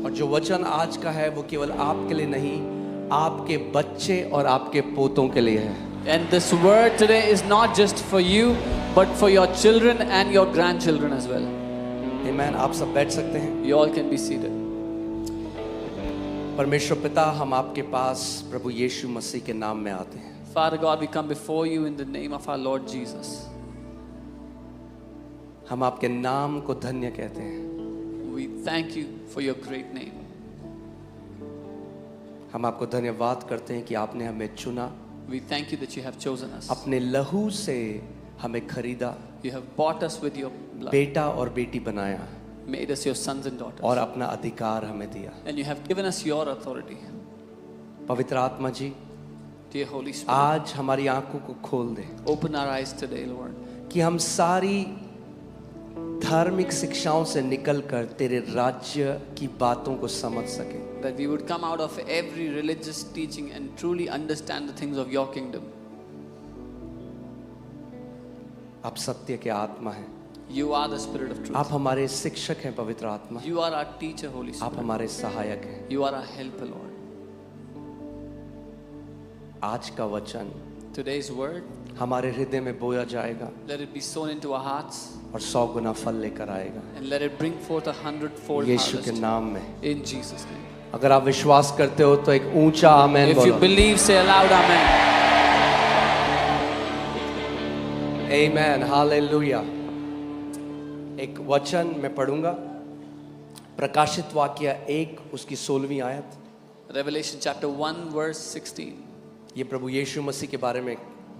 और जो वचन आज का है वो केवल आपके लिए नहीं, आपके बच्चे और आपके पोतों के लिए है। And this word today is not just for you, but for your children and your grandchildren as well. आमीन। आप सब बैठ सकते हैं। You all can be seated. परमेश्वर पिता, हम आपके पास प्रभु यीशु मसीह के नाम में आते हैं। Father God, we come before you in the name of our Lord Jesus. हम आपके नाम को धन्य कहते हैं। We thank you for your great name. हम आपको धन्यवाद करते हैं कि आपने हमें चुना, We thank you that you have chosen us. अपने लहू से हमें खरीदा, You have bought us with your blood, बेटा और बेटी बनाया made us your sons and daughters, और अपना अधिकार हमें दिया। and you have given us your authority. पवित्र आत्मा जी, Dear Holy Spirit, आज हमारी आंखों को खोल दे open our eyes today, Lord, कि हम सारी धार्मिक शिक्षाओं से निकलकर तेरे राज्य की बातों को समझ सके। that we would come out of every religious teaching and truly understand the things of your kingdom. आप सत्य के आत्मा हैं, You are the Spirit of truth. आप हमारे शिक्षक हैं पवित्र आत्मा, You are our teacher, Holy आप Spirit. हमारे सहायक हैं। You are our helper, Lord. आज का वचन Today's word, हमारे हृदय में बोया जाएगा let it be sown into our hearts और 100 गुना फल लेकर आएगा, and let it bring forth 100-fold यीशु के harvest. नाम में। In Jesus' name. अगर आप विश्वास करते हो तो एक ऊंचा आमेन If you बोलो। believe, say aloud, Amen. आमेन, हालेलुया। एक वचन मैं पढ़ूंगा, प्रकाशित वाक्य 1 उसकी 16वीं आयत। Revelation chapter 1 verse 16. ये प्रभु यीशु मसीह के बारे में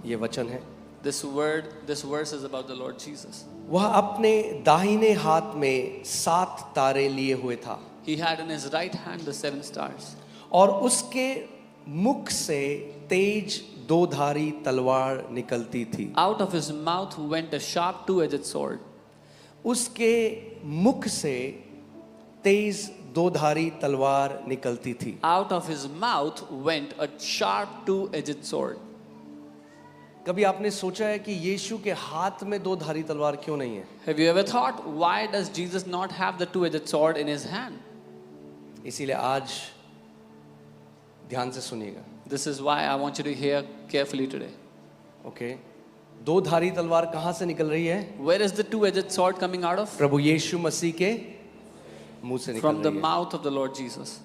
ये वचन है। This verse is about the Lord Jesus. वह अपने दाहिने हाथ में 7 तारे लिए हुए था He had in his right hand the 7 stars. और उसके मुख से तेज 2-धारी तलवार निकलती थी। Out of his mouth went a sharp 2-edged sword. उसके मुख से तेज 2-धारी तलवार निकलती थी। Out of his mouth went a sharp 2-edged sword. कभी आपने सोचा है कि यीशु के हाथ में 2-धारी तलवार क्यों नहीं है? Have you ever thought, why does Jesus not have the 2-edged sword in his hand? इसीलिए आज ध्यान से सुनिएगा। This is why I want you to hear carefully today. Okay, 2-धारी तलवार कहाँ से निकल रही है? Where is the 2-edged sword coming out of? प्रभु यीशु मसीह के मुंह से निकल From the रही है। mouth of the Lord Jesus.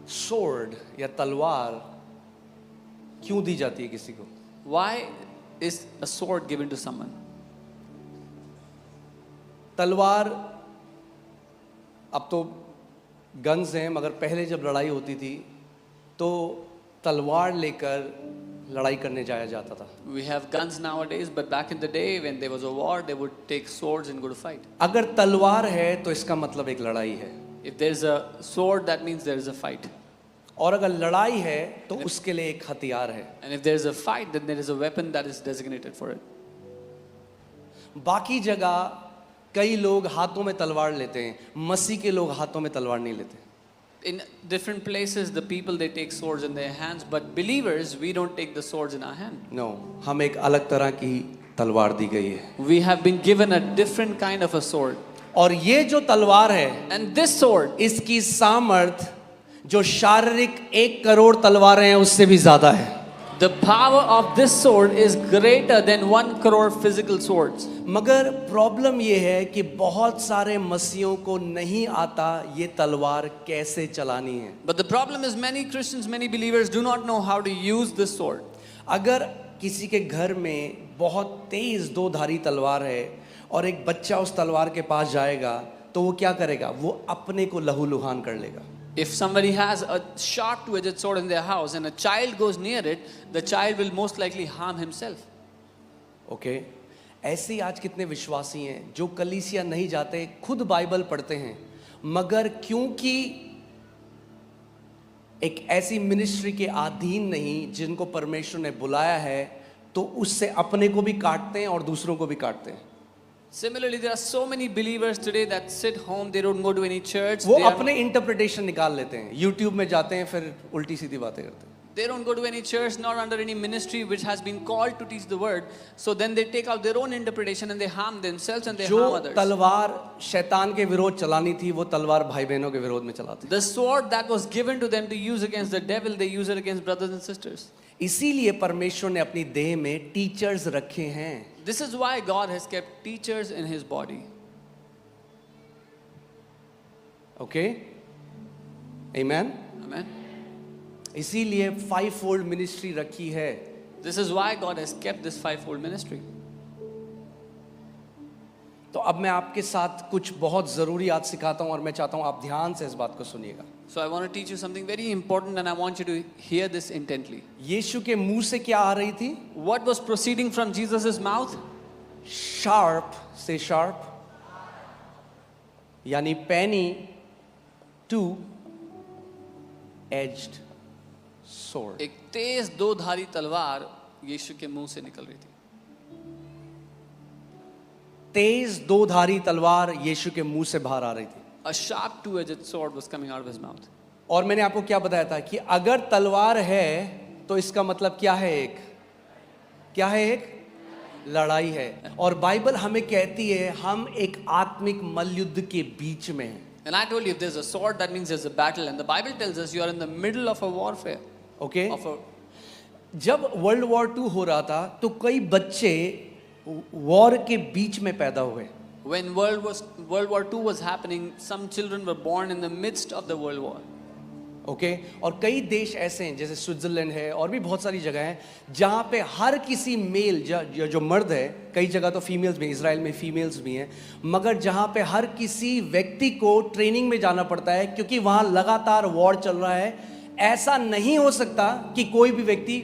Sword या तलवार क्यों दी जाती है किसी को? Why is a sword given to someone? तलवार अब तो गन्स हैं, मगर पहले जब लड़ाई होती थी तो तलवार लेकर लड़ाई करने जाया जाता था। We have guns nowadays, but back in the day when there was a war, they would take swords and go to fight. अगर तलवार है तो इसका मतलब एक लड़ाई है, If there is a sword, that means there is a fight. और अगर लड़ाई है तो उसके लिए एक हथियार है। And if there is a fight, then there is a weapon that is designated for it. बाकी जगह कई लोग हाथों में तलवार लेते हैं, मसीह के लोग हाथों में तलवार नहीं लेते। In different places, the people, they take swords in their hands, but believers, we don't take the swords in our hand. No, हम एक अलग तरह की तलवार दी गई है। We have been given a different kind of a sword. और ये जो तलवार है, And this sword, इसकी सामर्थ जो शारीरिक 1 करोड़ तलवारें हैं उससे भी ज्यादा है। the power of this sword is greater than 1 crore physical swords. मगर प्रॉब्लम ये है कि बहुत सारे मसीहों को नहीं आता ये तलवार कैसे चलानी है। But the problem is many Christians, many believers do not know how to use this sword. अगर किसी के घर में बहुत तेज 2-धारी तलवार है और एक बच्चा उस तलवार के पास जाएगा तो वो क्या करेगा? वो अपने को लहूलुहान कर लेगा। If somebody has a sharp 2-edged sword in their house and a child goes near it, the child will most likely harm himself. Okay, ऐसे ही आज कितने विश्वासी हैं जो कलीसिया नहीं जाते, खुद बाइबल पढ़ते हैं, मगर क्योंकि एक ऐसी मिनिस्ट्री के अधीन नहीं जिनको परमेश्वर ने बुलाया है, तो उससे अपने को भी काटते हैं और दूसरों को भी काटते हैं। Similarly, there are so many believers today that sit home, they don't go to any church. वो They are- अपने इंटरप्रिटेशन निकाल लेते हैं, यूट्यूब में जाते हैं, फिर उल्टी सीधी बातें करते हैं। They don't go to any church, not under any ministry which has been called to teach the word. So then they take out their own interpretation and they harm themselves and they जो harm others. तलवार शैतान के विरोध चलानी थी वो तलवार भाई बहनों के विरोध में चलाते। The sword that was given to them to use against the devil, they use it against brothers and sisters. इसीलिए परमेश्वर ने अपनी देह में टीचर्स रखे हैं। This is why God has kept teachers in his body. Okay, amen. Amen. इसीलिए 5-fold ministry रखी है। This is why God has kept this fivefold ministry. तो अब मैं आपके साथ कुछ बहुत जरूरी आज सिखाता हूं और मैं चाहता हूं आप ध्यान से इस बात को सुनिएगा। So I want to teach you something very important and I want you to hear this intently. यीशु के मुंह से क्या आ रही थी? What was proceeding from Jesus' mouth? Sharp से शार्प, यानी पैनी टू एज्ड स्वॉर्ड। एक तेज दो धारी तलवार यीशु के मुंह से निकल रही थी। तेज दो धारी तलवार यीशु के मुंह से बाहर आ रही थी। A sharp two-edged sword was coming out of his mouth. और मैंने आपको क्या बताया था कि अगर तलवार है तो इसका मतलब क्या है? क्या है? एक लड़ाई है। और बाइबल हमें कहती है हम एक आत्मिक मल्लयुद्ध के बीच में हैं। And I told you if there's a sword that means there's a battle and the Bible tells us you are in the middle of a warfare. Okay, Of a, जब वर्ल्ड वॉर 2 हो रहा था तो कई बच्चे war के बीच में पैदा हुए। when World War II was happening, some children were born in the midst of the world war. Okay, और कई देश ऐसे हैं जैसे स्विट्जरलैंड है और भी बहुत सारी जगह हैं जहाँ पे हर किसी मेल जो मर्द है, कई जगह तो फीमेल्स भी, इजराइल में फीमेल्स भी हैं, मगर जहाँ पे हर किसी व्यक्ति को ट्रेनिंग में जाना पड़ता है क्योंकि वहाँ लगातार वॉर चल रहा है। ऐसा नहीं हो सकता कि कोई भी व्यक्ति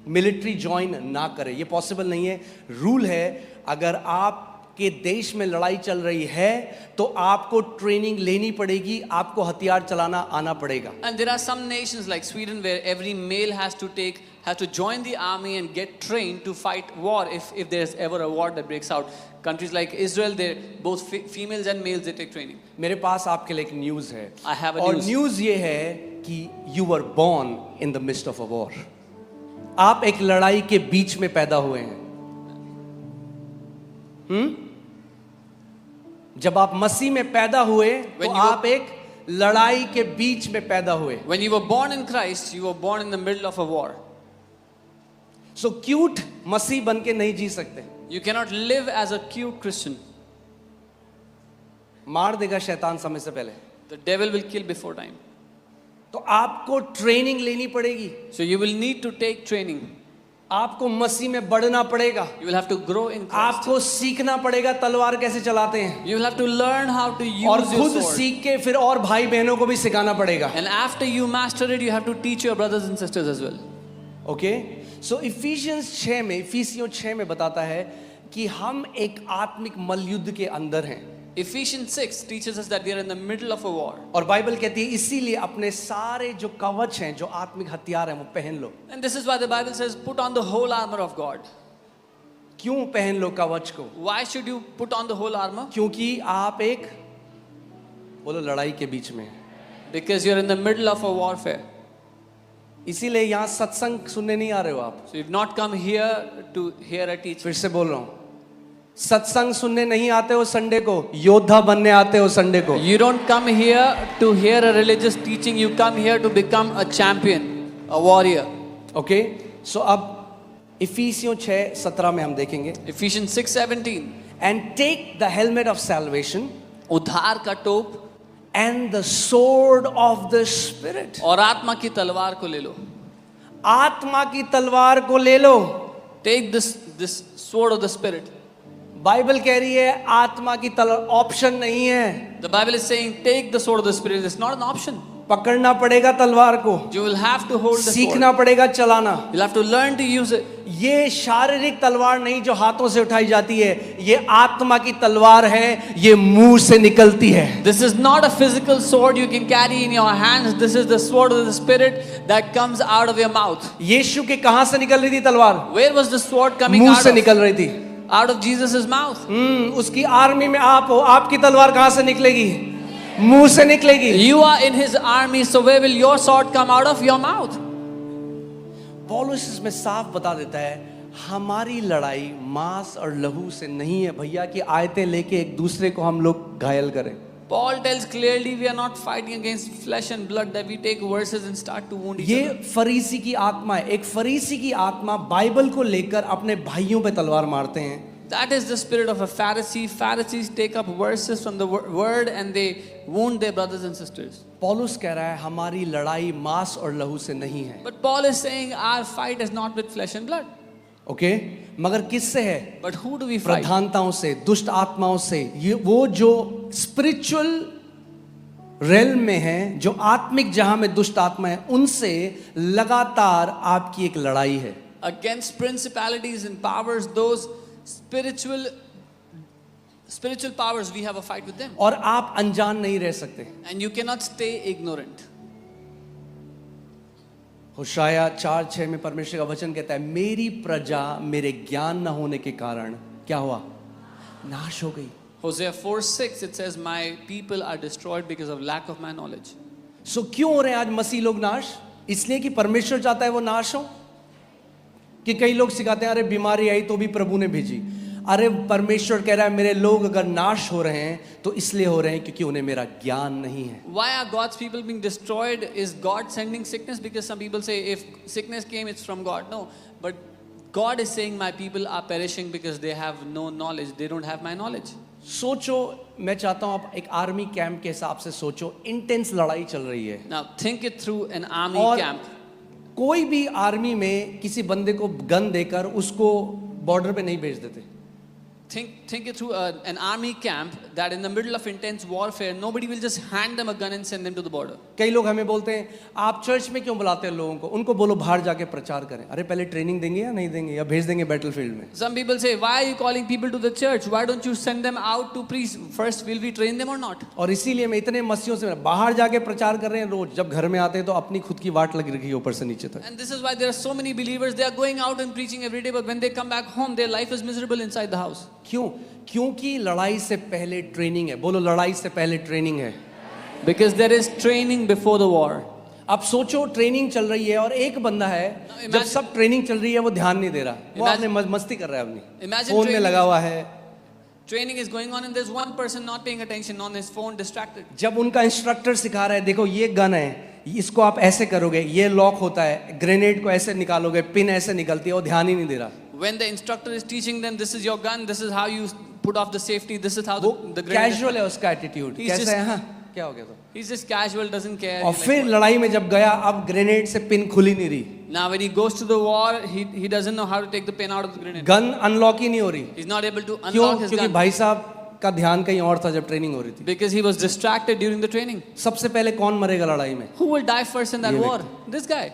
मिलिट्री ज्वाइन ना करे, ये पॉसिबल नहीं है। रूल है अगर आप के देश में लड़ाई चल रही है तो आपको ट्रेनिंग लेनी पड़ेगी, आपको हथियार चलाना आना पड़ेगा। And there are some nations like Sweden where every male has to join the army and get trained to fight war if there's ever a war that breaks out. Countries like Israel, they both females and males they take training. मेरे पास आपके लिए एक news है। I have a और news. News ये है कि you were born in the midst of a war. आप एक लड़ाई के बीच में पैदा हुए हैं। जब आप मसीह में पैदा हुए तो आप एक लड़ाई के बीच में पैदा हुए। When you were born in Christ, you were born in the middle of a war. So cute मसीह बन के नहीं जी सकते। You cannot live as a cute Christian. मार देगा शैतान समय से पहले। The devil will kill before time. तो आपको ट्रेनिंग लेनी पड़ेगी, So you will need to take training. आपको मसीह में बढ़ना पड़ेगा, You will have to grow in Christ. आपको सीखना पड़ेगा तलवार कैसे चलाते हैं, You will have to learn how to और use your खुद sword. सीख के फिर और भाई बहनों को भी सिखाना पड़ेगा। And after you master it, you have to teach your brothers and sisters as well. Okay, so efficiency 6 में बताता है कि हम एक आत्मिक मल्लयुद्ध के अंदर हैं। Ephesians 6 teaches us that we are in the middle of a war. और बाइबल कहती है इसीलिए अपने सारे जो कवच हैं, जो आत्मिक हथियार हैं, वो पहन लो। And this is why the Bible says, put on the whole armor of God. क्यों पहन लो कवच को? Why should you put on the whole armor? क्योंकि आप एक बोलो लड़ाई के बीच में हैं। Because you're in the middle of a warfare. इसीलिए यहाँ सत्संग सुनने नहीं आ रहे हो आप। So you've not come here to hear a teaching. फिर से बोल रहा हूँ, सत्संग सुनने नहीं आते हो संडे को, योद्धा बनने आते हो संडे को। You don't come here to hear a religious teaching. You come here to become a champion, a warrior. Okay, so अब इफिसियों 6:17 में हम देखेंगे, Ephesians 6:17. And take the helmet of salvation उद्धार का टोप and the sword of the spirit, और आत्मा की तलवार को ले लो. आत्मा की तलवार को ले लो। Take this sword of the spirit. Bible कह रही है आत्मा की तलवार ऑप्शन नहीं है, The Bible is saying take the sword of the spirit. It's not an option. पकड़ना पड़ेगा तलवार को, You will have to hold the sword. सीखना पड़ेगा चलाना। You'll have to learn to use it. ये शारीरिक तलवार नहीं जो हाथों से उठाई जाती है, ये आत्मा की तलवार है, ये मुंह से निकलती है। This is not a physical sword you can carry in your hands. This is the sword of the spirit that comes out of your mouth. यीशु के कहां से निकल रही थी तलवार? Where was the sword coming मुंह out से of? निकल रही थी। Out of Jesus' mouth. उसकी आर्मी में आप हो, आपकी तलवार कहां से निकलेगी? मुंह से निकलेगी। You are in his army, so where will your sword come out of? Your mouth. पौलुस इसमें साफ बता देता है हमारी लड़ाई मांस और लहू से नहीं है भैया कि आयतें लेके एक दूसरे को हम लोग घायल करें. Paul tells clearly we are not fighting against flesh and blood that we take verses and start to wound each ये other. फरीसी की आत्मा है. एक फरीसी की आत्मा बाइबल को लेकर अपने भाइयों पे तलवार मारते हैं. That is the spirit of a Pharisee. Pharisees take up verses from the word and they wound their brothers and sisters. पौलुस कह रहा है हमारी लड़ाई मांस और लहू से नहीं है. But Paul is saying our fight is not with flesh and blood. Okay मगर किससे है? But who do we fight? प्रधानताओं से, दुष्ट आत्माओं से. ये वो जो स्पिरिचुअल रेल्म में है, जो आत्मिक जहां में दुष्ट आत्मा है, उनसे लगातार आपकी एक लड़ाई है. Against principalities and powers, those spiritual powers, we have a fight with them. और आप अनजान नहीं रह सकते. And you cannot stay ignorant. होशाया 4:6 में परमेश्वर का वचन कहता है मेरी प्रजा मेरे ज्ञान न होने के कारण क्या हुआ? नाश हो गई. Hosea 4:6 it says my people are destroyed because of lack of my knowledge. सो क्यों हो रहे हैं आज मसीह लोग नाश? इसलिए कि परमेश्वर चाहता है वो नाश हो? कि कई लोग सिखाते हैं अरे बीमारी आई तो भी प्रभु ने भेजी. अरे परमेश्वर कह रहा है मेरे लोग अगर नाश हो रहे हैं तो इसलिए हो रहे हैं क्योंकि उन्हें मेरा ज्ञान नहीं है. Why are God's people being destroyed? Is God sending sickness? Because some people say if sickness came it's from God. No, but God is saying my people are perishing because they have no knowledge. They don't have my knowledge. सोचो, मैं चाहता हूं आप एक army camp के हिसाब से सोचो. इंटेंस लड़ाई चल रही है. Now think it through an army और camp. कोई भी आर्मी में किसी बंदे को गन देकर उसको बॉर्डर पे नहीं भेज देते. Think it through an army camp that in the middle of intense warfare, nobody will just hand them a gun and send them to the border. कई लोग हमें बोलते हैं आप चर्च में क्यों बुलाते हैं लोगों को? उनको बोलो बाहर जाके प्रचार करें. अरे पहले ट्रेनिंग देंगे या नहीं देंगे, या भेज देंगे बैटलफील्ड में? Some people say, why are you calling people to the church? Why don't you send them out to preach? First, will we train them or not? और इसीलिए मैं इतने मसीहों से बाहर जाके प्रचार कर रहे हैं रोज, जब घर में आते हैं तो अपनी खुद की वाट लगी रखी है ऊपर से नीचे तक. And this is why there are so many believers, they are going out and preaching every day, but when they come back home, their life is miserable inside the house. क्यों? क्योंकि लड़ाई से पहले ट्रेनिंग है. बोलो लड़ाई से पहले ट्रेनिंग है. Because there is training before the war. अब सोचो ट्रेनिंग चल रही है और एक बंदा है जब सब ट्रेनिंग चल रही है वो ध्यान नहीं दे रहा, वो अपने मस्ती कर रहा है अपनी, फोन में लगा हुआ है. Training is going on and there's one person not paying attention on his phone, distracted. जब उनका इंस्ट्रक्टर सिखा रहा है देखो ये गन है, इसको आप ऐसे करोगे, ये लॉक होता है, ग्रेनेड को ऐसे निकालोगे, पिन ऐसे निकलती है, वो ध्यान ही नहीं दे रहा. When the instructor is teaching them, this is your gun, this is how you put off the safety, this is how the grenade. Casual है उसका एटीट्यूड. कैसा है? हाँ क्या हो गया तो? He's just casual, doesn't care. और फिर लड़ाई में जब गया, अब ग्रेनेड से पिन खुली नहीं रही. Now when he goes to the war, he doesn't know how to take the pin out of the grenade. Gun unlock ही नहीं हो रही. He's not able to क्यों? unlock his क्योंकि gun. भाई साहब का ध्यान कहीं और था जब ट्रेनिंग हो रही थी. Because he was distracted during the training. सबसे पहले कौन मरेगा लड़ाई में? Who will die first in that ये war? This guy.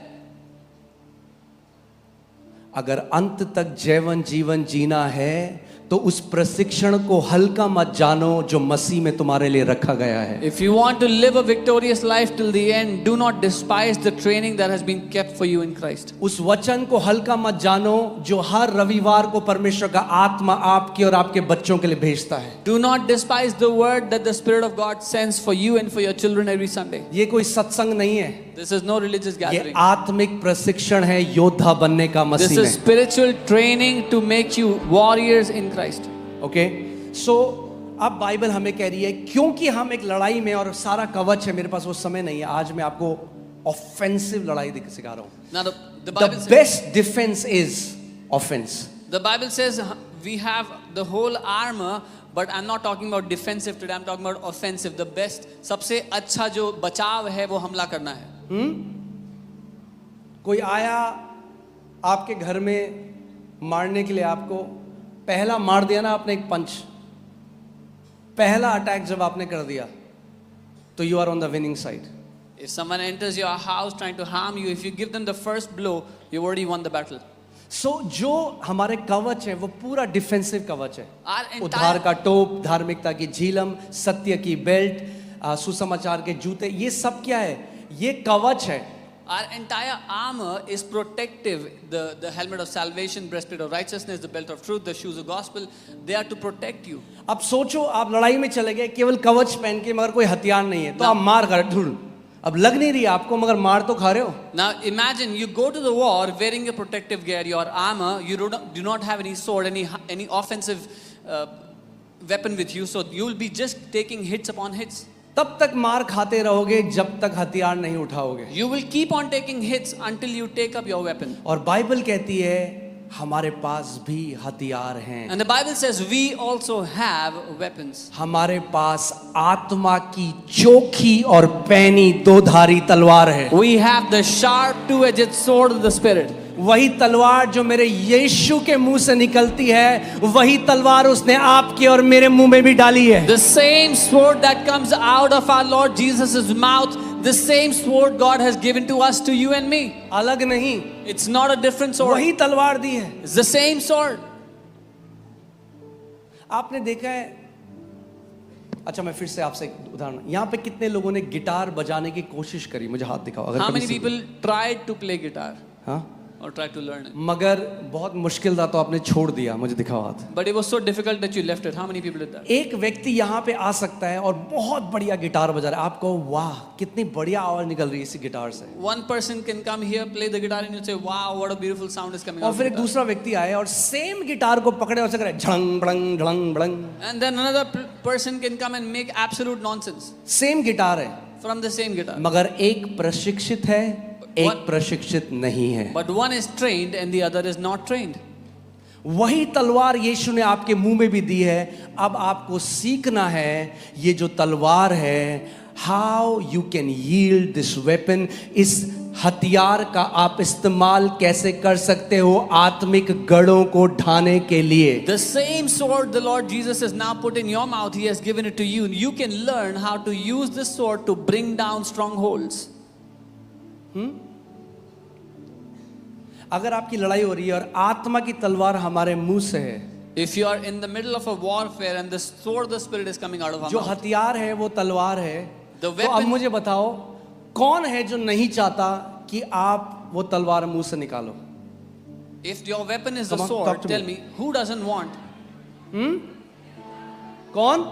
अगर अंत तक जीवन जीना है तो उस प्रशिक्षण को हल्का मत जानो जो मसीह में तुम्हारे लिए रखा गया है. If you want to live a victorious life till the end, do not despise the training that has been kept for you in Christ. उस वचन को हल्का मत जानो जो हर रविवार को परमेश्वर का आत्मा आपके और आपके बच्चों के लिए भेजता है. Do not despise the word that the Spirit of God sends for you and for your children every Sunday. ये कोई सत्संग नहीं है. This is no religious ये gathering. आत्मिक प्रशिक्षण है योद्धा बनने का This मसीह is में. spiritual training to make you warriors in Christ. Okay so अब बाइबल हमें कह रही है क्योंकि हम एक लड़ाई में, और सारा कवच है, मेरे पास वो समय नहीं है, आज मैं आपको ऑफेंसिव लड़ाई सिखा रहा हूँ. Now the The Bible says, best defense is offense. the Bible says we have the whole armor, but I'm not talking about defensive today. I'm talking about offensive. The best, सबसे अच्छा जो बचाव है वो हमला करना है. कोई आया आपके घर में मारने के लिए, आपको पहला मार दिया ना आपने एक पंच, पहला अटैक जब आपने कर दिया तो you are on the winning side. If someone enters your house trying to harm you, if you give them the first blow, you've already won the battle. सो जो हमारे कवच है वो पूरा डिफेंसिव कवच है. Our entire- उद्धार का टोप, धार्मिकता की झीलम, सत्य की बेल्ट, सुसमाचार के जूते, ये सब क्या है? ये कवच है. Our entire armor is protective. The helmet of salvation, breastplate of righteousness, the belt of truth, the shoes of gospel, they are to protect you. अब सोचो आप लड़ाई में चले गए केवल कवच पहन के, मगर कोई हथियार नहीं है, तो आप मार कर ढूंढ, अब लग नहीं रही आपको, मगर मार तो खा रहे हो. Now imagine you go to the war wearing your protective gear, your armor, you do not have any sword, any offensive weapon with you, so you will be just taking hits upon hits. तब तक मार खाते रहोगे जब तक हथियार नहीं उठाओगे. You will keep on taking hits until you take up your weapon. और बाइबल कहती है हमारे पास भी हथियार हैं. And the Bible says we also have weapons. हमारे पास आत्मा की चोखी और पैनी दो धारी तलवार है. We have the sharp two-edged sword of the Spirit. वही तलवार जो मेरे यीशु के मुंह से निकलती है, वही तलवार उसने आपके और मेरे मुंह में भी डाली है. The same sword that comes out of our Lord Jesus' mouth, the same sword God has given to us, to you and me. अलग नहीं, It's not a different sword. वही तलवार दी है. It's the same sword. आपने देखा है, अच्छा मैं फिर से आपसे एक उदाहरण, यहाँ पे कितने लोगों ने गिटार बजाने की कोशिश करी? मुझे हाथ दिखाओ अगर How कभी many people tried to play guitar हाँ, or tried to learn it? मगर बहुत मुश्किल था तो आपने छोड़ दिया. मुझे दिखाओ हाथ. But it was so difficult that you left it. How many people did that? एक व्यक्ति यहाँ पे आ सकता है और बहुत बढ़िया गिटार बजा रहा है, आपको वाह कितनी बढ़िया आवाज निकल रही है इसी गिटार से. One person can come here, play the guitar, and you say, "Wow, what a beautiful sound is coming और out." फिर of एक the guitar." दूसरा व्यक्ति आए और सेम गिटार को पकड़े और से करे झड़ंग बड़ंग झड़ंग बड़ंग. And then another person can come and make absolute nonsense same guitar है from the same guitar. मगर एक प्रशिक्षित है, एक प्रशिक्षित नहीं है. But one is trained and the other is not trained. वही तलवार यीशु ने आपके मुंह में भी दी है. अब आपको सीखना है ये जो तलवार है, how you can yield this weapon. इस हथियार का आप इस्तेमाल कैसे कर सकते हो आत्मिक गढ़ों को ढाने के लिए. The same sword the Lord Jesus has now put in your mouth, He has given it to you. You can learn how to use this sword to bring down strongholds. अगर आपकी लड़ाई हो रही है और आत्मा की तलवार हमारे मुंह से है, If you are in the middle of a warfare and the sword of the Spirit is coming out of our जो mouth, हथियार है वो तलवार है, The तो अब weapon- मुझे बताओ कौन है जो नहीं चाहता कि आप वो तलवार मुंह से निकालो? if your weapon is the Come on, sword, talk to tell me. me, who doesn't want? कौन?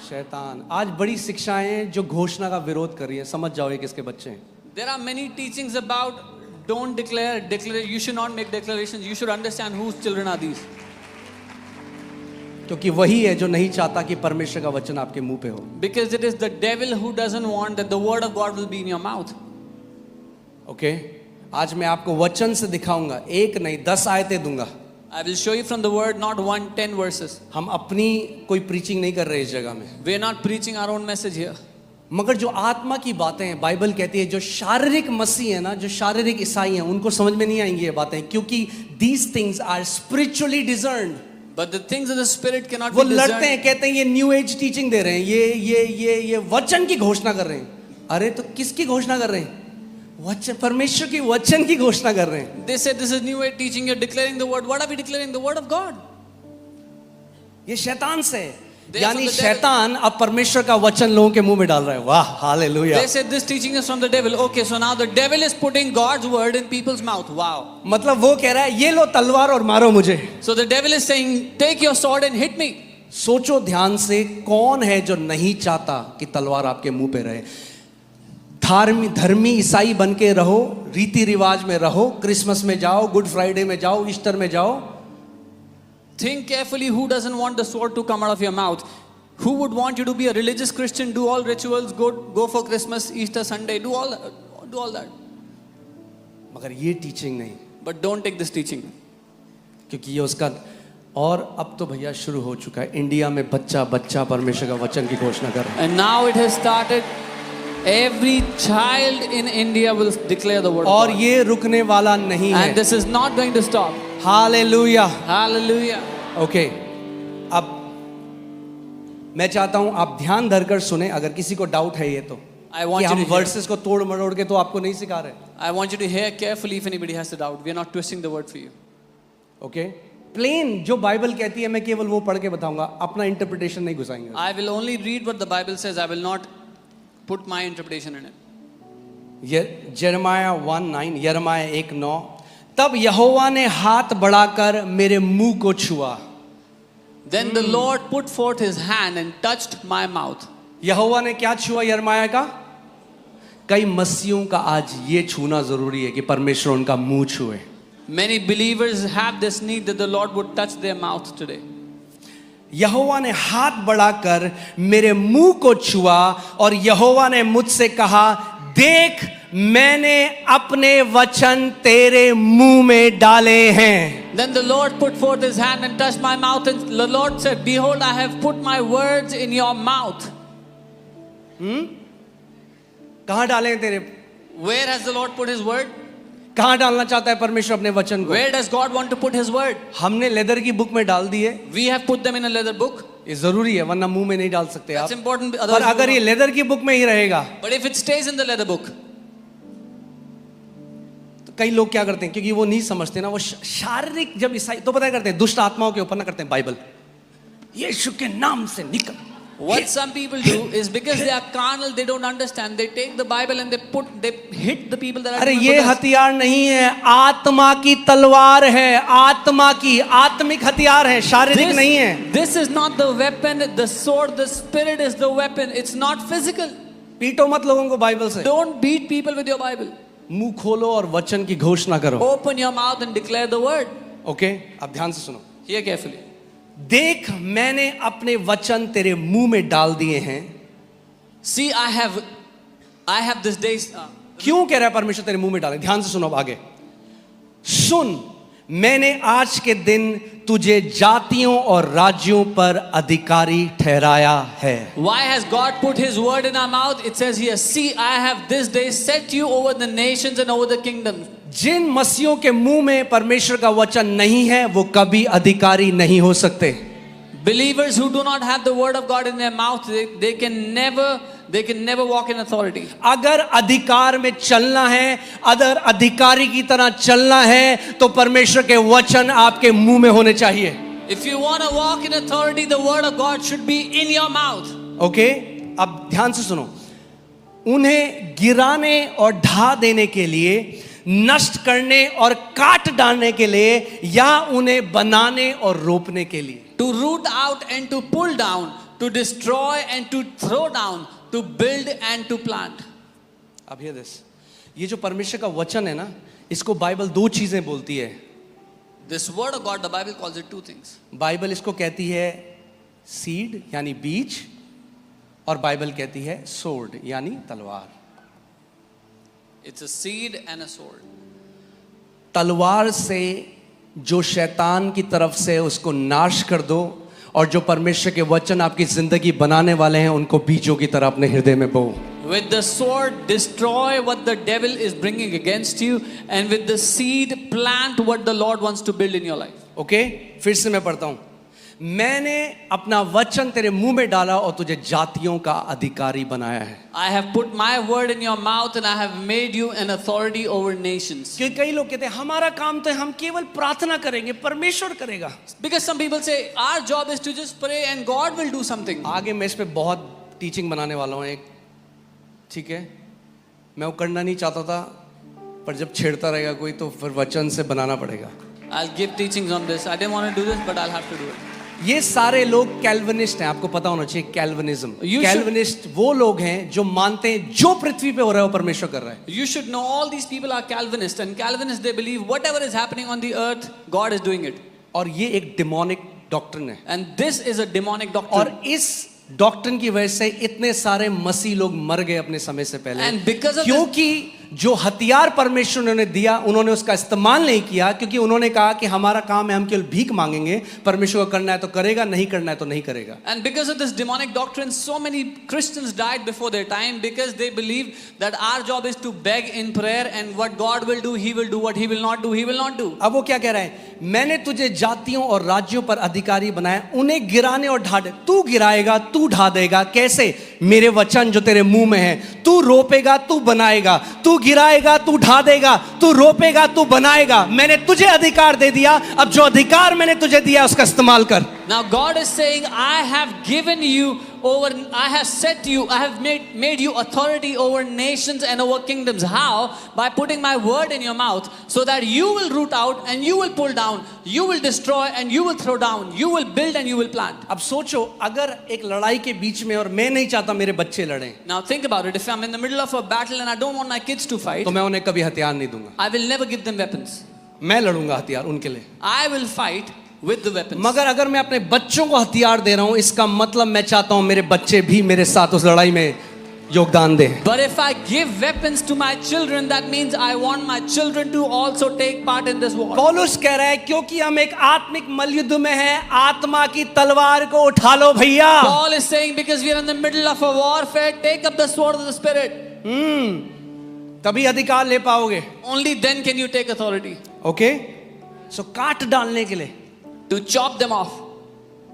शैतान. आज बड़ी शिक्षाएं जो घोषणा का विरोध कर रही है, समझ जाओ ये किसके बच्चे हैं. There are many teachings about don't declare, you should not make declarations. You should understand whose children are these. क्योंकि वही है जो नहीं चाहता कि परमेश्वर का वचन आपके मुंह पे हो. Because it is the devil who doesn't want that the word of God will be in your mouth. Okay, आज मैं आपको वचन से दिखाऊंगा, एक नहीं 10 आयतें दूंगा. I will show you from the word, not 1, 10 verses. हम अपनी कोई प्रीचिंग नहीं कर रहे इस जगह में, We are not preaching our own message here. मगर जो आत्मा की बातें हैं, बाइबल कहती है जो शारीरिक मसीह है ना, जो शारीरिक ईसाई हैं, उनको समझ में नहीं आएंगी ये बातें, क्योंकि these things are spiritually discerned. But the things of the Spirit cannot वो be लड़ते discerned. हैं, कहते हैं ये न्यू एज टीचिंग दे रहे हैं, ये वचन की घोषणा कर रहे हैं. अरे तो किसकी घोषणा कर रहे हैं? वचन, परमेश्वर की वचन की घोषणा कर रहे हैं. They said this is new age teaching, you're declaring the word. What are we declaring? The word of God. ये शैतान से है. They are यानी from the devil. शैतान अब परमेश्वर का वचन लोगों के मुंह में डाल रहा है. वाह, hallelujah. They said this teaching is from the devil. Okay, so now the devil is putting God's word in people's mouth. Wow. मतलब वो कह रहा है ये लो तलवार और मारो मुझे. So the devil is saying, take your sword and hit me. सोचो ध्यान से, कौन है जो नहीं चाहता कि तलवार आपके मुंह पे रहे? धर्मी ईसाई बन के रहो, रीति रिवाज में रहो, क्रिसमस में जाओ, गुड फ्राइडे में जाओ, ईस्टर में जाओ. Think carefully who doesn't want the sword to come out of your mouth. Who would want you to be a religious Christian, do all rituals, go for Christmas, Easter Sunday, do all that. मगर ये teaching नहीं, But don't take this teaching. क्योंकि ये उसका. और अब तो भैया शुरू हो चुका है, इंडिया में बच्चा बच्चा परमेश्वर का वचन की घोषणा कर रहा है. And now it has started. Every child in India will declare the word of और God. ये रुकने वाला नहीं है. And this is not going to stop. Hallelujah. Hallelujah. Okay, अब मैं चाहता हूं आप ध्यान धरकर सुने. अगर किसी को डाउट है ये तो I want कि you हम to hear. वर्सेस को तोड़ मरोड़ के तो आपको नहीं सिखा रहे. I want you to hear carefully if anybody has a doubt. We are not twisting the word for you. Okay, plain जो बाइबल कहती है मैं केवल वो पढ़ के बताऊंगा, अपना इंटरप्रिटेशन नहीं घुसाएंगे. I will only read what the Bible says. I will not put my interpretation in it. यिर्मयाह 1:9, यिर्मयाह 1:9. तब यहोवा ने हाथ बढ़ाकर मेरे मुंह को छुआ. Then the Lord put forth his hand and touched my mouth. यहोवा ने क्या छुआ यिर्मयाह का? कई मसीहों का आज ये छूना जरूरी है कि परमेश्वर उनका मुंह छुए. Many believers have this need that the Lord would touch their mouth today. यहोवा ने हाथ बढ़ाकर मेरे मुंह को छुआ और यहोवा ने मुझसे कहा, देख मैंने अपने वचन तेरे मुंह में डाले हैं. Then the Lord put forth his hand and touched my mouth, and the Lord said, behold, I have put my words in your mouth. कहां डाले हैं तेरे? Where has the Lord put his word? कहां डालना चाहता है परमेश्वर अपने वचन को? Where does God want to put his word? हमने लेदर की बुक में डाल दी है. We have put them in a leather book. ये जरूरी है, वरना मुंह में नहीं डाल सकते That's आप. important. पर Otherwise अगर ये लेदर की बुक में ही रहेगा but if it stays in the leather book, तो कई लोग क्या करते हैं, क्योंकि वो नहीं समझते ना, वो शारीरिक जब ईसाई तो पता करते हैं, दुष्ट आत्माओं के ऊपर ना करते हैं बाइबल, यीशु के नाम से निकल. what some people do is because they are carnal, they don't understand. They take the Bible and they hit the people that are. अरे doing ये possessed. हथियार नहीं है, आत्मा की तलवार है. आत्मा की आत्मिक हथियार है, शारीरिक नहीं है. This is not the weapon, the sword, the spirit is the weapon. It's not physical. पीटो मत लोगों को बाइबल से. Don't beat people with your Bible. मुंह खोलो और वचन की घोषणा करो. Open your mouth and declare the word. Okay, आप ध्यान से सुनो. Hear carefully. देख मैंने अपने वचन तेरे मुंह में डाल दिए हैं. See, I have this day. क्यों कह रहा है परमेश्वर तेरे मुंह में डाले? ध्यान से सुनो अब आगे. सुन, मैंने आज के दिन तुझे जातियों और राज्यों पर अधिकारी ठहराया है. Why has God put his word in our mouth? It says here, see, I have this day set you over the nations and over the kingdoms. जिन मसीहों के मुंह में परमेश्वर का वचन नहीं है, वो कभी अधिकारी नहीं हो सकते. Believers who do not have the word of God in their mouth, they can never walk in authority. अगर अधिकार में चलना है, अगर अधिकारी की तरह चलना है, तो परमेश्वर के वचन आपके मुंह में होने चाहिए. If you want to walk in authority, the word of God should be in your mouth. Okay, अब ध्यान से सुनो. उन्हें गिराने और ढा देने के लिए, नष्ट करने और काट डालने के लिए, या उन्हें बनाने और रोपने के लिए. To root out and to pull down, to destroy and to throw down, to build and to plant. अब हियर दिस. ये जो परमेश्वर का वचन है ना, इसको बाइबल दो चीजें बोलती है. This word of God, the Bible calls it two things. Bible इसको कहती है सीड यानी बीज, और बाइबल कहती है सोर्ड यानी तलवार. It's a seed and a sword. तलवार से जो शैतान की तरफ से उसको नाश कर दो, और जो परमेश्वर के वचन आपकी जिंदगी बनाने वाले हैं, उनको बीजों की तरह अपने हृदय में बो. With the sword, destroy what the devil is bringing against you, and with the seed, plant what the Lord wants to build in your life. Okay, फिर से मैं पढ़ता हूं. मैंने अपना वचन तेरे मुंह में डाला और तुझे जातियों का अधिकारी बनाया है. I have put my word in your mouth and I have made you an authority over nations. क्योंकि कई लोग कहते हैं हमारा काम तो है, हम केवल प्रार्थना करेंगे, परमेश्वर करेगा. Because some people say our job is to just pray and God will do something. आगे मैं इस पे बहुत टीचिंग बनाने वाला हूँ एक, ठीक है. मैं वो करना नहीं चाहता था, पर जब छेड़ता रहेगा कोई तो फिर वचन से बनाना पड़ेगा. I'll give teachings on this. I didn't want to do this, but I'll have to do it. ये सारे लोग कैल्विनिस्ट हैं, आपको पता होना चाहिए. कैल्विनिज्म, You should- कैल्विनिस्ट वो लोग हैं जो मानते हैं जो पृथ्वी पे हो रहा है वो परमेश्वर कर रहा है. You should know all these people are Calvinists, and Calvinists they believe whatever is happening on the earth, God is doing it. और ये एक डिमोनिक डॉक्ट्रिन है. And this is a demonic doctrine. और इस डॉक्ट्रिन की वजह से इतने सारे मसीह लोग मर गए अपने समय से पहले. And because of क्योंकि जो हथियार परमेश्वर ने उन्हें दिया, उन्होंने उसका इस्तेमाल नहीं किया, क्योंकि उन्होंने कहा कि हमारा काम है, हम केवल भीख मांगेंगे, परमेश्वर को करना है तो करेगा, नहीं करना है तो नहीं करेगा. And because of this demonic doctrine, so many Christians died before their time because they believe that our job is to beg in prayer, and what God will do, He will do. What He will not do, He will not do. अब वो क्या कह रहा है? मैंने तुझे जातियों और राज्यों पर अधिकारी बनाया, उन्हें गिराने और ढा दे. तू गिराएगा, तू ढा देगा. कैसे? मेरे वचन जो तेरे मुंह में है. तू रोपेगा, तू बनाएगा. तू गिराएगा, तू ढा देगा. तू रोपेगा, तू बनाएगा. मैंने तुझे अधिकार दे दिया. अब जो अधिकार मैंने तुझे दिया उसका इस्तेमाल कर. Now God is saying, I have given you over, I have set you, I have made you authority over nations and over kingdoms. How? By putting my word in your mouth, so that you will root out and you will pull down, you will destroy and you will throw down, you will build and you will plant. अब सोचो, अगर एक लड़ाई के बीच में और मैं नहीं चाहता मेरे बच्चे लड़ें, Now think about it. If I'm in the middle of a battle and I don't want my kids to fight, तो मैं उन्हें कभी हथियार नहीं दूंगा. I will never give them weapons. मैं लड़ूंगा हथियार उनके लिए. I will fight with the weapons. मगर अगर मैं अपने बच्चों को हथियार दे रहा हूं, इसका मतलब मैं चाहता हूं मेरे बच्चे भी मेरे साथ उस लड़ाई में योगदान दें. But if I give weapons to my children, that means I want my children to also take part in this war. पौलुस कह रहा है, क्योंकि हम एक आत्मिक मल्लयुद्ध में हैं, आत्मा की तलवार को उठा लो भैया. Paul is saying, because we are in the middle of a warfare, take up the sword of the Spirit. तभी अधिकार ले पाओगे. Only then can you take authority. Okay, so काट डालने के लिए, To chop them off.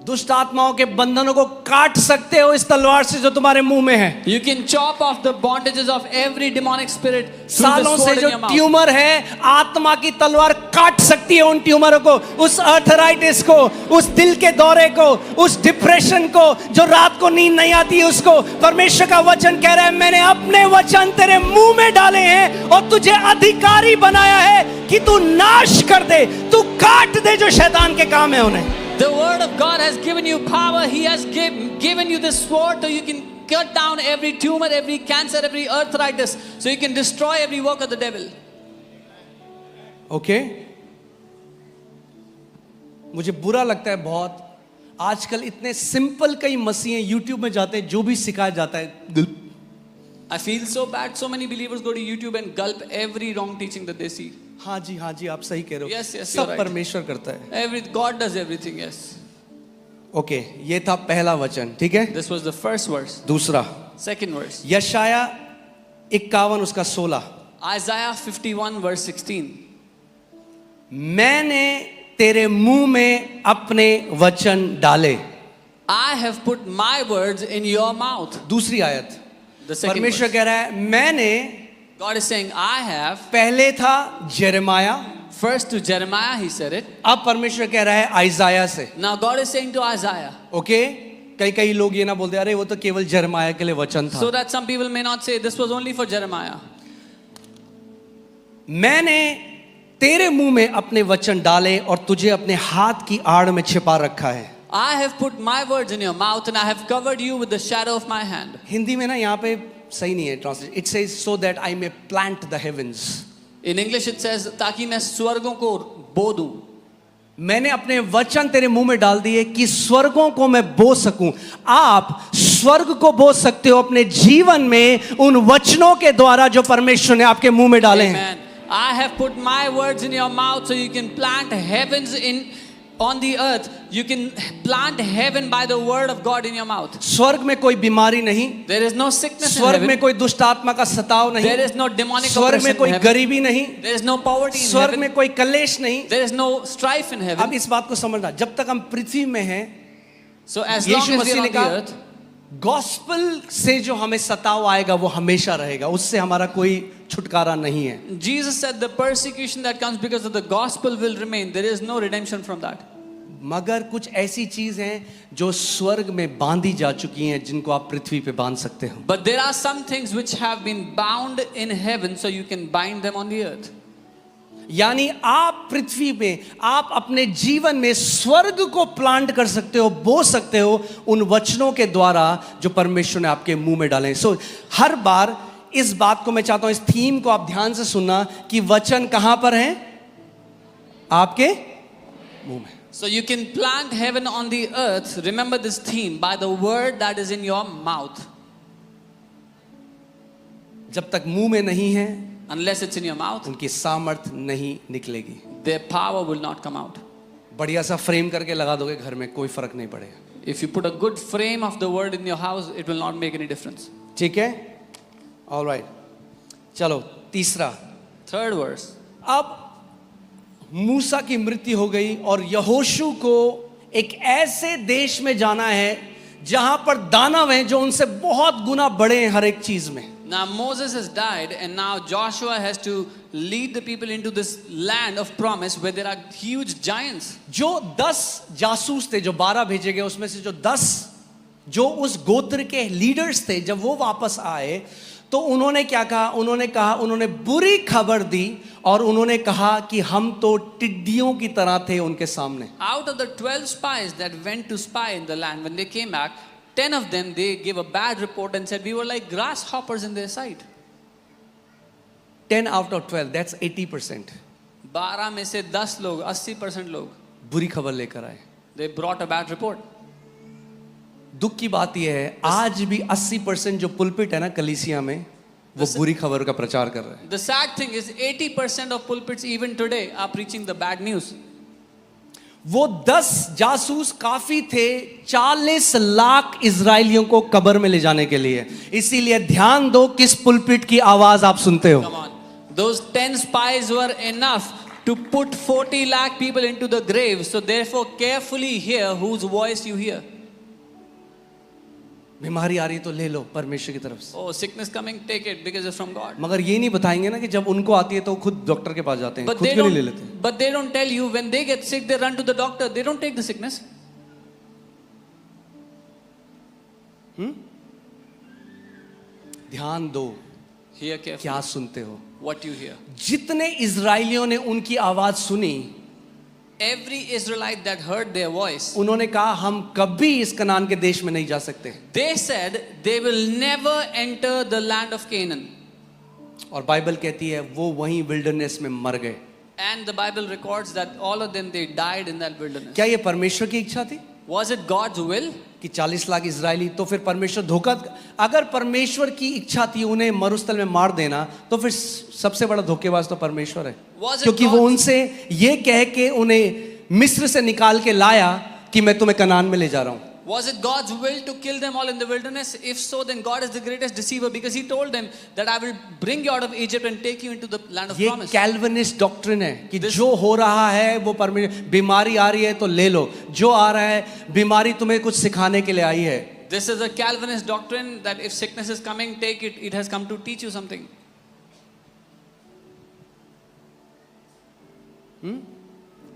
दुष्ट आत्माओं के बंधनों को काट सकते हो इस तलवार से जो तुम्हारे मुंह में है. You can chop off the bondages of every demonic spirit through सालों the से sword जो in your mouth. ट्यूमर है, आत्मा की तलवार काट सकती है उन ट्यूमरों को, उस अर्थराइटिस को, उस दिल के दौरे को, उस डिप्रेशन को, जो रात को नींद नहीं आती है उसको. परमेश्वर का वचन कह रहा है, मैंने अपने वचन तेरे मुंह में डाले हैं और तुझे अधिकारी बनाया है कि तू नाश कर दे, तू काट दे जो शैतान के काम है उन्हें. The word of God has given you power. He has given you this sword so you can cut down every tumor, every cancer, every arthritis, so you can destroy every work of the devil. Okay, मुझे बुरा लगता है बहुत, आजकल इतने simple कई मसीह YouTube में जाते हैं, जो भी सिखाया जाता है. I feel so bad. So many believers go to YouTube and gulp every wrong teaching that they see. हाँ जी, आप सही कह रहे हो. Yes, yes, सब you're right. परमेश्वर करता है. God does everything. Yes. Okay, ये था पहला वचन, ठीक है. This was the first verse. दूसरा, Second verse. यशाया 51 उसका 16. Isaiah 51 verse 16. मैंने तेरे मुंह में अपने वचन डाले. I have put my words in your mouth. दूसरी आयत, The second परमेश्वर verse. कह रहा है, मैंने, God is saying, I have. पहले था Jeremiah, First to Jeremiah he said it. अब परमेश्वर कह रहा है आइजाया से. Now God is saying to Isaiah. Okay, कई लोग ये ना बोलते, अरे वो तो केवल जेरेमाया के लिए वचन था. So that some people may not say this was only for Jeremiah. मैंने तेरे मुंह में अपने वचन डाले और तुझे अपने हाथ की आड़ में छिपा रखा है. I have put my words in your mouth and I have covered you with the shadow of my hand. Hindi में ना यहाँ पे सही नहीं है translation. It says so that I may plant the heavens. In English it says ताकि मैं स्वर्गों को बो दूं. मैंने अपने वचन तेरे मुंह में डाल दिए कि स्वर्गों को मैं बो सकूं. आप स्वर्ग को बो सकते हो अपने जीवन में उन वचनों के द्वारा जो परमेश्वर ने आपके मुंह में डाले हैं. Amen. I have put my words in your mouth so you can plant heavens on the earth. You can plant heaven by the word of God in your mouth. स्वर्ग में कोई बीमारी नहीं. There is no sickness in स्वर्ग heaven. में कोई दुष्ट आत्मा का सताव नहीं. There is no demonic स्वर्ग oppression में कोई in heaven. गरीबी नहीं. There is no poverty in स्वर्ग heaven. में कोई कलेश नहीं. There is no strife in अब heaven. इस बात को समझना, जब तक हम पृथ्वी में हैं, So as long यीशु as we मसीह are ने on the कहा, earth, गॉस्पल से जो हमें सताव आएगा वो हमेशा रहेगा, उससे हमारा कोई छुटकारा नहीं है. Jesus said the persecution that comes because of the gospel will remain. There is no redemption from that. मगर कुछ ऐसी चीज हैं जो स्वर्ग में बांधी जा चुकी हैं, जिनको आप पृथ्वी पे बांध सकते हो. But there are some things which have been bound in heaven, so you can bind them on the earth. यानी आप पृथ्वी में, आप अपने जीवन में स्वर्ग को प्लांट कर सकते हो, बो सकते हो उन वचनों के द्वारा जो परमेश्वर ने आपके मुंह में डाले. सो हर बार इस बात को मैं चाहता हूं, इस थीम को आप ध्यान से सुनना कि वचन कहां पर हैं? आपके मुंह में. So you can plant heaven on the earth. Remember this theme, by the word that is in your mouth. जब तक मुंह में नहीं है, Unless it's in your mouth, उनकी सामर्थ नहीं निकलेगी. their power will not come out. बढ़िया सा फ्रेम करके लगा दोगे घर में, कोई फर्क नहीं पड़ेगा. If you put a good frame of the word in your house, it will not make any difference. ठीक है, ऑल राइट. चलो तीसरा. Third verse. अब मूसा की मृत्यु हो गई और यहोशू को एक ऐसे देश में जाना है जहां पर दानव हैं जो उनसे बहुत गुना बड़े हैं हर एक चीज में. Now Moses has died and now Joshua has to lead the people into this land of promise where there are huge giants. जो 10 जासूस थे, जो 12 भेजे गए, उसमें से जो 10 जो उस गोत्र के लीडर्स थे, जब वो वापस आए तो उन्होंने क्या कहा? उन्होंने बुरी खबर दी और उन्होंने कहा कि हम तो टिड्डियों की तरह थे उनके सामने. Out of the 12 spies that went to spy in the land, when they came back, 10 of them, they gave a bad report and said, we were like grasshoppers in their sight. 10 out of 12, that's 80%. 12 में से 10 लोग, 80% लोग, बुरी खबर लेकर आए. they brought a bad report. दुख की बात यह है, आज भी 80% जो पुलपिट है ना कलीसिया में, वो बुरी खबर का प्रचार कर रहे हैं. The sad thing is 80% of pulpits even today are preaching the bad news. वो 10 जासूस काफी थे 40 लाख इजरायलियों को कब्र में ले जाने के लिए. इसीलिए ध्यान दो किस पुलपिट की आवाज आप सुनते हो. Come on. Those 10 spies were enough to put 40 lakh people into the grave. So therefore carefully hear whose voice you hear. बीमारी आ रही तो ले लो परमेश्वर की तरफ से. Oh, sickness coming, take it because it's from God. मगर ये नहीं बताएंगे ना कि जब उनको आती है तो खुद डॉक्टर के पास जाते हैं, But खुद they क्यों नहीं ले लेते. but they don't tell you when they get sick, they run to the doctor. They don't take the sickness. ध्यान दो Hear carefully क्या सुनते हो. what you hear. जितने इजरायलियों ने उनकी आवाज सुनी, Every Israelite that heard their voice, उन्होंने कहा हम कभी इस कनान के देश में नहीं जा सकते. they said they will never enter the land of Canaan. और बाइबल कहती है वो वहीं विल्डरनेस में मर गए. And the Bible records that all of them, they died in that wilderness. क्या ये परमेश्वर की इच्छा थी Was it God's will? कि 40 लाख इजरायली? तो फिर परमेश्वर धोखा, अगर परमेश्वर की इच्छा थी उन्हें मरुस्थल में मार देना, तो फिर सबसे बड़ा धोखेबाज तो परमेश्वर है. Was it क्योंकि वो God's- उनसे ये कह के उन्हें मिस्र से निकाल के लाया कि मैं तुम्हें कनान में ले जा रहा हूं. Was it God's will to kill them all in the wilderness? If so, then God is the greatest deceiver because He told them that I will bring you out of Egypt and take you into the land of ये promise. Calvinist doctrine है कि This- जो हो रहा है वो परमेश्वर. बीमारी आ रही है तो ले लो, जो आ रहा है बीमारी तुम्हें कुछ सिखाने के लिए आई है. This is a Calvinist doctrine that if sickness is coming, take it. It has come to teach you something.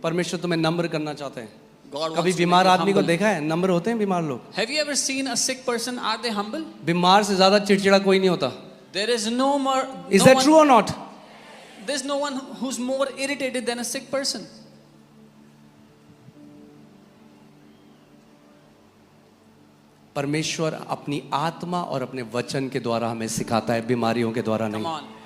परमेश्वर तुम्हें नम्र करना चाहते हैं. God कभी wants to बीमार make you आदमी को humble. देखा है? नम्र होते हैं बीमार लोग. Have you ever seen a sick person? Are they humble? बीमार से ज्यादा चिड़चिड़ा कोई नहीं होता. There is no more. Is no that one- true or not? There's no one who's more irritated than a sick person. परमेश्वर अपनी आत्मा और अपने वचन के द्वारा हमें सिखाता है, बीमारियों के द्वारा Come नहीं. on.